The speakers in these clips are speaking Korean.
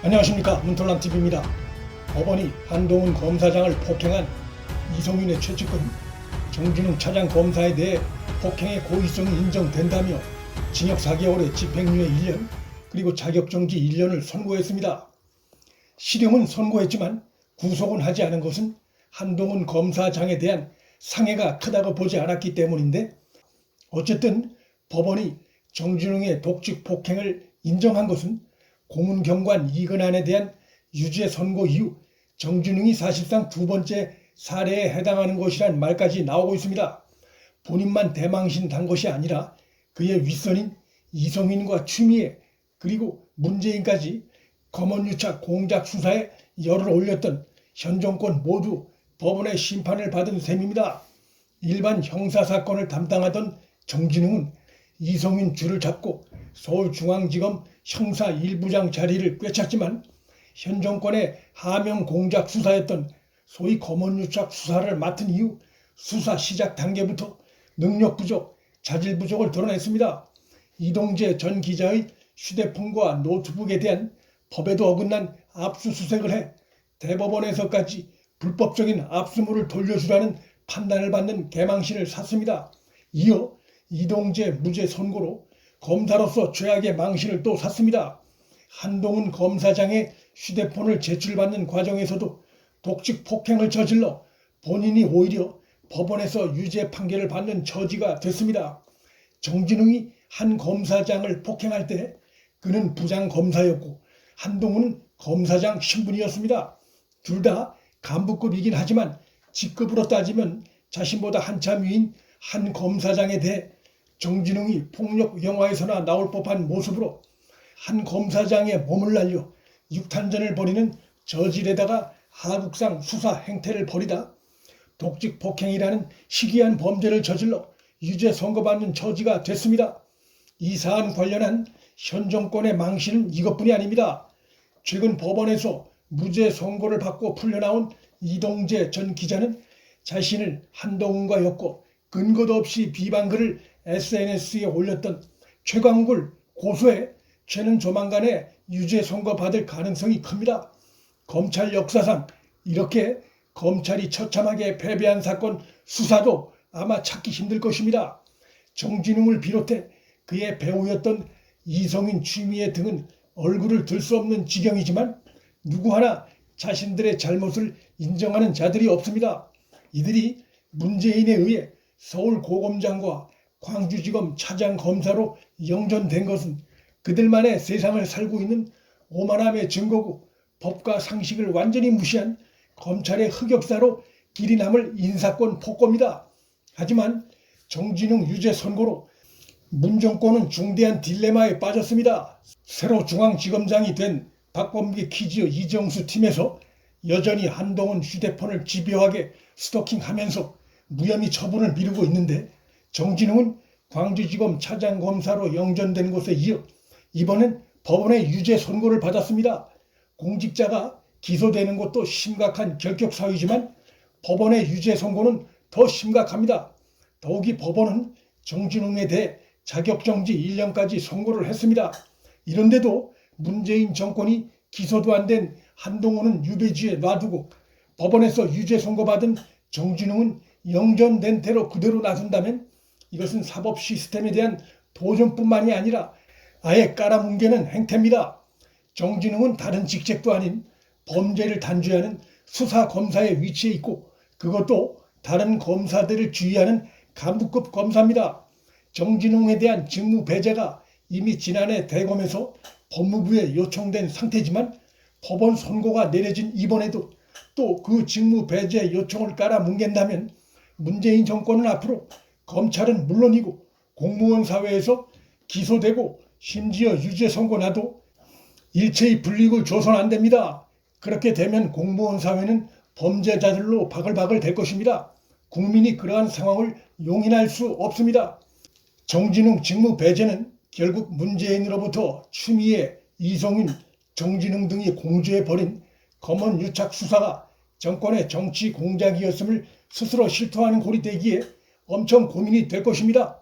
안녕하십니까, 문톨남TV입니다. 법원이 한동훈 검사장을 폭행한 이성윤의 최측근 정진웅 차장검사에 대해 폭행의 고의성이 인정된다며 징역 4개월에 집행유예 1년 그리고 자격정지 1년을 선고했습니다. 실형은 선고했지만 구속은 하지 않은 것은 한동훈 검사장에 대한 상해가 크다고 보지 않았기 때문인데, 어쨌든 법원이 정진웅의 독직 폭행을 인정한 것은 고문경관 이근한에 대한 유죄 선고 이후 정진웅이 사실상 두 번째 사례에 해당하는 것이란 말까지 나오고 있습니다. 본인만 대망신 단 것이 아니라 그의 윗선인 이성윤과 추미애 그리고 문재인까지 검언유착 공작 수사에 열을 올렸던 현 정권 모두 법원의 심판을 받은 셈입니다. 일반 형사사건을 담당하던 정진웅은 이성윤 줄을 잡고 서울중앙지검 형사 1부장 자리를 꿰찼지만 현 정권의 하명 공작 수사였던 소위 검언유착 수사를 맡은 이후 수사 시작 단계부터 능력 부족, 자질 부족을 드러냈습니다. 이동재 전 기자의 휴대폰과 노트북에 대한 법에도 어긋난 압수수색을 해 대법원에서까지 불법적인 압수물을 돌려주라는 판단을 받는 개망신을 샀습니다. 이어 이동재 무죄 선고로 검사로서 최악의 망신을 또 샀습니다. 한동훈 검사장의 휴대폰을 제출받는 과정에서도 독직 폭행을 저질러 본인이 오히려 법원에서 유죄 판결을 받는 처지가 됐습니다. 정진웅이 한 검사장을 폭행할 때 그는 부장검사였고 한동훈은 검사장 신분이었습니다. 둘 다 간부급이긴 하지만 직급으로 따지면 자신보다 한참 위인 한 검사장에 대해 정진웅이 폭력 영화에서나 나올 법한 모습으로 한 검사장의 몸을 날려 육탄전을 벌이는 저질에다가 하국상 수사 행태를 벌이다 독직 폭행이라는 희귀한 범죄를 저질러 유죄 선고받는 처지가 됐습니다. 이 사안 관련한 현 정권의 망신은 이것뿐이 아닙니다. 최근 법원에서 무죄 선고를 받고 풀려나온 이동재 전 기자는 자신을 한동훈과 엮고 근거도 없이 비방글을 SNS에 올렸던 최광욱을 고소해 죄는 조만간에 유죄 선고받을 가능성이 큽니다. 검찰 역사상 이렇게 검찰이 처참하게 패배한 사건 수사도 아마 찾기 힘들 것입니다. 정진웅을 비롯해 그의 배우였던 이성윤, 추미애 등은 얼굴을 들 수 없는 지경이지만 누구 하나 자신들의 잘못을 인정하는 자들이 없습니다. 이들이 문재인에 의해 서울고검장과 광주지검 차장검사로 영전된 것은 그들만의 세상을 살고 있는 오만함의 증거고 법과 상식을 완전히 무시한 검찰의 흑역사로 길이 남을 인사권 폭거입니다. 하지만 정진웅 유죄 선고로 문 정권은 중대한 딜레마에 빠졌습니다. 새로 중앙지검장이 된 박범계 키즈 이정수 팀에서 여전히 한동훈 휴대폰을 집요하게 스토킹하면서 무혐의 처분을 미루고 있는데, 정진웅은 광주지검 차장검사로 영전된 것에 이어 이번엔 법원의 유죄 선고를 받았습니다. 공직자가 기소되는 것도 심각한 결격 사유지만 법원의 유죄 선고는 더 심각합니다. 더욱이 법원은 정진웅에 대해 자격정지 1년까지 선고를 했습니다. 이런데도 문재인 정권이 기소도 안 된 한동훈은 유배지에 놔두고 법원에서 유죄 선고받은 정진웅은 영전된 대로 그대로 놔둔다면 이것은 사법 시스템에 대한 도전뿐만이 아니라 아예 깔아뭉개는 행태입니다. 정진웅은 다른 직책도 아닌 범죄를 단죄하는 수사검사의 위치에 있고 그것도 다른 검사들을 지휘하는 간부급 검사입니다. 정진웅에 대한 직무 배제가 이미 지난해 대검에서 법무부에 요청된 상태지만 법원 선고가 내려진 이번에도 또 그 직무 배제 요청을 깔아뭉갠다면 문재인 정권은 앞으로 검찰은 물론이고 공무원 사회에서 기소되고 심지어 유죄 선고 나도 일체의 불이익을 줘서는 안 됩니다. 그렇게 되면 공무원 사회는 범죄자들로 바글바글 될 것입니다. 국민이 그러한 상황을 용인할 수 없습니다. 정진웅 직무 배제는 결국 문재인으로부터 추미애, 이성윤, 정진웅 등이 공주해 버린 검언 유착 수사가 정권의 정치 공작이었음을 스스로 실토하는 꼴이 되기에 엄청 고민이 될 것입니다.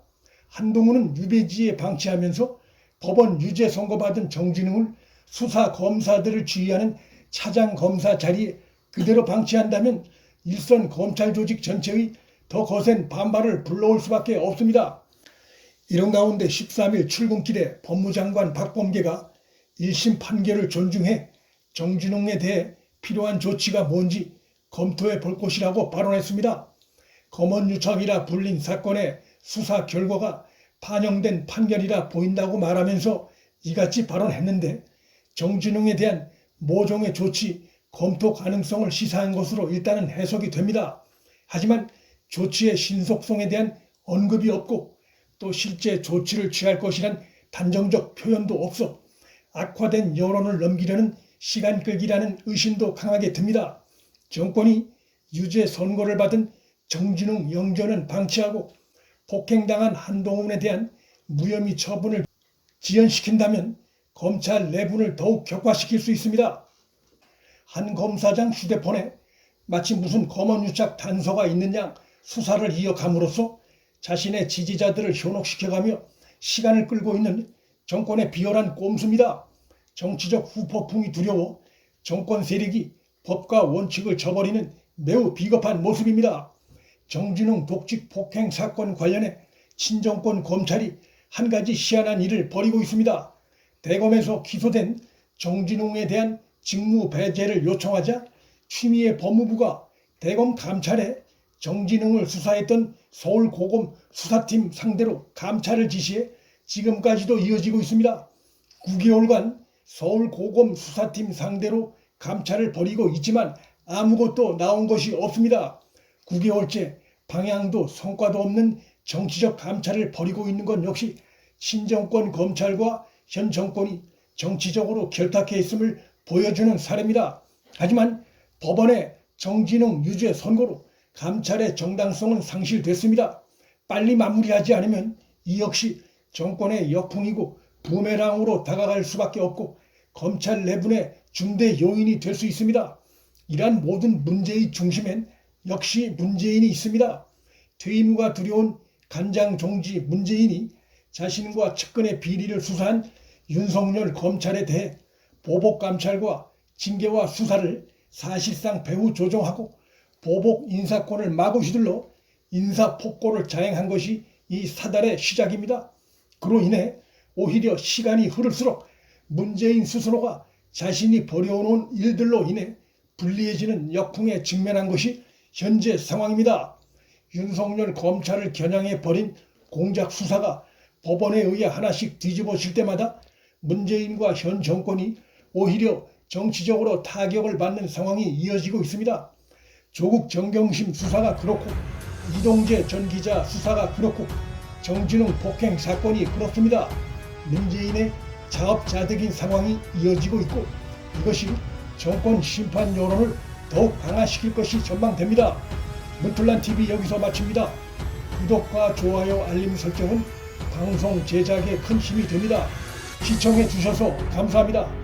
한동훈은 유배지에 방치하면서 법원 유죄 선고받은 정진웅을 수사 검사들을 지휘하는 차장 검사 자리에 그대로 방치한다면 일선 검찰 조직 전체의 더 거센 반발을 불러올 수밖에 없습니다. 이런 가운데 13일 출근길에 법무장관 박범계가 1심 판결을 존중해 정진웅에 대해 필요한 조치가 뭔지 검토해 볼 것이라고 발언했습니다. 검언유착이라 불린 사건의 수사 결과가 반영된 판결이라 보인다고 말하면서 이같이 발언했는데 정진웅에 대한 모종의 조치 검토 가능성을 시사한 것으로 일단은 해석이 됩니다. 하지만 조치의 신속성에 대한 언급이 없고 또 실제 조치를 취할 것이란 단정적 표현도 없어 악화된 여론을 넘기려는 시간 끌기라는 의심도 강하게 듭니다. 정권이 유죄 선고를 받은 정진웅 영전은 방치하고 폭행당한 한동훈에 대한 무혐의 처분을 지연시킨다면 검찰 내분을 더욱 격화시킬 수 있습니다. 한 검사장 휴대폰에 마치 무슨 검언유착 단서가 있는 양 수사를 이어감으로써 자신의 지지자들을 현혹시켜가며 시간을 끌고 있는 정권의 비열한 꼼수입니다. 정치적 후폭풍이 두려워 정권 세력이 법과 원칙을 저버리는 매우 비겁한 모습입니다. 정진웅 독직 폭행 사건 관련해 친정권 검찰이 한 가지 희한한 일을 벌이고 있습니다. 대검에서 기소된 정진웅에 대한 직무 배제를 요청하자 추미애 법무부가 대검 감찰에 정진웅을 수사했던 서울고검 수사팀 상대로 감찰을 지시해 지금까지도 이어지고 있습니다. 9개월간 서울고검 수사팀 상대로 감찰을 벌이고 있지만 아무것도 나온 것이 없습니다. 9개월째 방향도 성과도 없는 정치적 감찰을 벌이고 있는 건 역시 친정권 검찰과 현 정권이 정치적으로 결탁해 있음을 보여주는 사례입니다. 하지만 법원의 정진웅 유죄 선고로 감찰의 정당성은 상실됐습니다. 빨리 마무리하지 않으면 이 역시 정권의 역풍이고 부메랑으로 다가갈 수밖에 없고 검찰 내분의 중대 요인이 될 수 있습니다. 이러한 모든 문제의 중심엔 역시 문재인이 있습니다. 퇴임 후가 두려운 간장종지 문재인이 자신과 측근의 비리를 수사한 윤석열 검찰에 대해 보복감찰과 징계와 수사를 사실상 배후 조종하고 보복 인사권을 마구 휘둘러 인사폭고를 자행한 것이 이 사달의 시작입니다. 그로 인해 오히려 시간이 흐를수록 문재인 스스로가 자신이 벌여놓은 일들로 인해 불리해지는 역풍에 직면한 것이 현재 상황입니다. 윤석열 검찰을 겨냥해 벌인 공작 수사가 법원에 의해 하나씩 뒤집어질 때마다 문재인과 현 정권이 오히려 정치적으로 타격을 받는 상황이 이어지고 있습니다. 조국 정경심 수사가 그렇고 이동재 전 기자 수사가 그렇고 정진웅 폭행 사건이 그렇습니다. 문재인의 자업자득인 상황이 이어지고 있고 이것이 정권 심판 여론을 더욱 강화시킬 것이 전망됩니다. 문틀란TV 여기서 마칩니다. 구독과 좋아요 알림 설정은 방송 제작에 큰 힘이 됩니다. 시청해 주셔서 감사합니다.